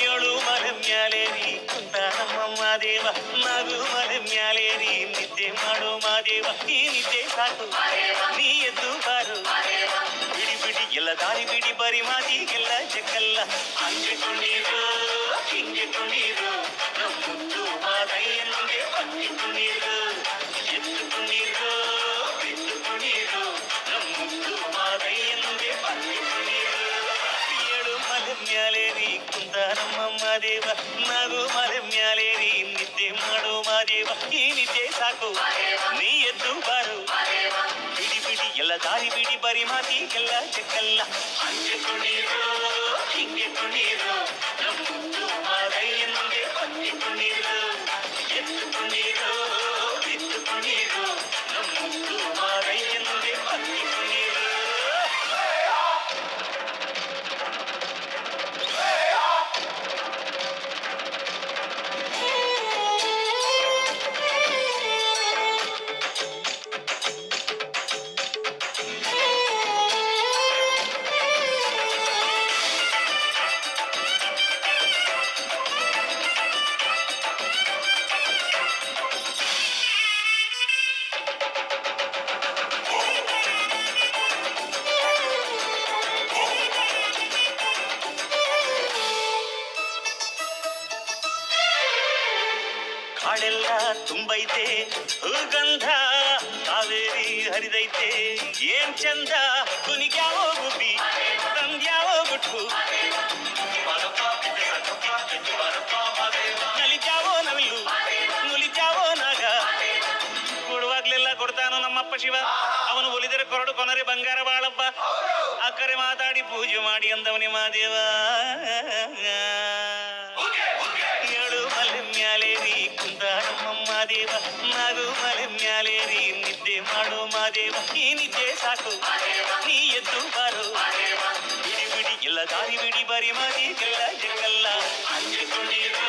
ಏಳು ಮಲೆ ಮ್ಯಾಲೇರಿ ಕುಂತ ನಮ್ಮ ಮಾದೇವ ನಗು ಮಲೆ ಮ್ಯಾಲೇರಿ ನಿದ್ದೆ ಮಾಡೋ ಮಾದೇವ ಈ ನಿದ್ದೆ ಸಾಕು ನೀ ಎದ್ದು ಬಾರು ಬಿಡಿ ಬಿಡಿ ಎಲ್ಲ ದಾರಿ ಬಿಡಿ ಬರಿ ಮಾತಿಗೆಲ್ಲ ಜಕ್ಕಲ್ಲ ಹಂಗೆ ಕುಣೀರು ಹಿಂಗೆ ಕುಣೀರು ನಮ್ಮುದ್ದು ಮಾದಯ್ಯನಿಗೆ ಬನ್ನಿ ಕುಣೀರು ಎದ್ದು ಕುಣೀರು ಬಿದ್ದು ಕುಣೀರು ನಮ್ಮುದ್ದು ಮಾದಯ್ಯನಿಗೆ ಬನ್ನಿ ಕುಣೀರು ಏಳು ಮಲೆ ಮ್ಯಾಲೇರಿ ಕುಂತ ನಮ್ಮ ಮಾದೇವ ನಗು ಮಲೆ ಮ್ಯಾಲೇರಿ ನಿದ್ದೆ ಮಾಡೋ ಮಾದೇವ ಈ ನಿದ್ದೆ ಸಾಕು ನೀ ಎದ್ದು ಬಾರು ಬಿಡಿ ಬಿಡಿ ಎಲ್ಲ ದಾರಿ ಬಿಡಿ ಬರಿ ಮಾತಿಗೆಲ್ಲ ಚೆಕ್ಕಲ್ಲ ಹಂಗೆ ಕುಣೀರು ಹಿಂಗೆ ಕುಣೀರು ನಮ್ಮುದ್ದು ಮಾದಯ್ಯನಿಗೆ ಬನ್ನಿ ಕುಣೀರು ಎದ್ದು ಕುಣೀರು ಬಿದ್ದು ಕುಣೀರು ನಮ್ಮುದ್ದು ಮಾದಯ್ಯನಿಗೆ ಬನ್ನಿ ಕುಣೀರು ಕಾಡೆಲ್ಲ ತುಂಬೈತೆ ಹೂಗಂಧ ಕಾವೇರಿ ಹರಿದೈತೆ ಏನ್ ಚಂದ ಕುನಿಗ್ಯಾವೋ ಗುಬ್ಬಿ ತಂದ್ಯಾವೋ ಗುಟ್ಟು ನಲಿಜಾವೋ ನವಿಲು ನುಲಿಜಾವೋ ನಾಗ ಕೊಡುವಾಗ್ಲೆಲ್ಲ ಕೊಡ್ತಾನು ನಮ್ಮಪ್ಪ ಶಿವ ಅವನು ಒಲಿದರೆ ಕೊರಡು ಕೊನರೆ ಬಂಗಾರ ಬಾಳಪ್ಪ ಅಕ್ಕರೆ ಮಾತಾಡಿ ಪೂಜೆ ಮಾಡಿ ಅಂದವನಿ ಮಾದೇವ ಏಳು ಮಲೆ ಮ್ಯಾಲೇರಿ ಕುಂತ ನಮ್ಮ ಮಾದೇವ ನಗು ಮಲೆ ಮ್ಯಾಲೇರಿ ನಿದ್ದೆ ಮಾಡೋ ಮಾದೇವ ಈ ನಿದ್ದೆ ಸಾಕು ನೀ ಎದ್ದು ಬಾರು ಬಿಡಿ ಬಿಡಿ ಎಲ್ಲ ದಾರಿ ಬಿಡಿ ಬರಿ ಮಾತಿಗೆಲ್ಲ ಜಗಲ್ಲ ಹಂಗೆ ಕುಣೀರು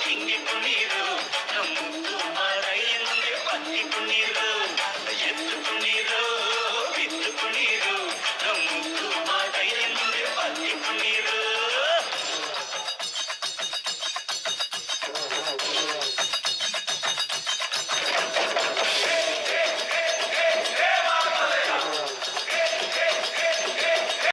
ಹಿಂಗೆ ಕುಣೀರು ನಮ್ಮುದ್ದು ಮಾದಯ್ಯನಿಗೆ ಬನ್ನಿ ಕುಣೀರು ಎದ್ದು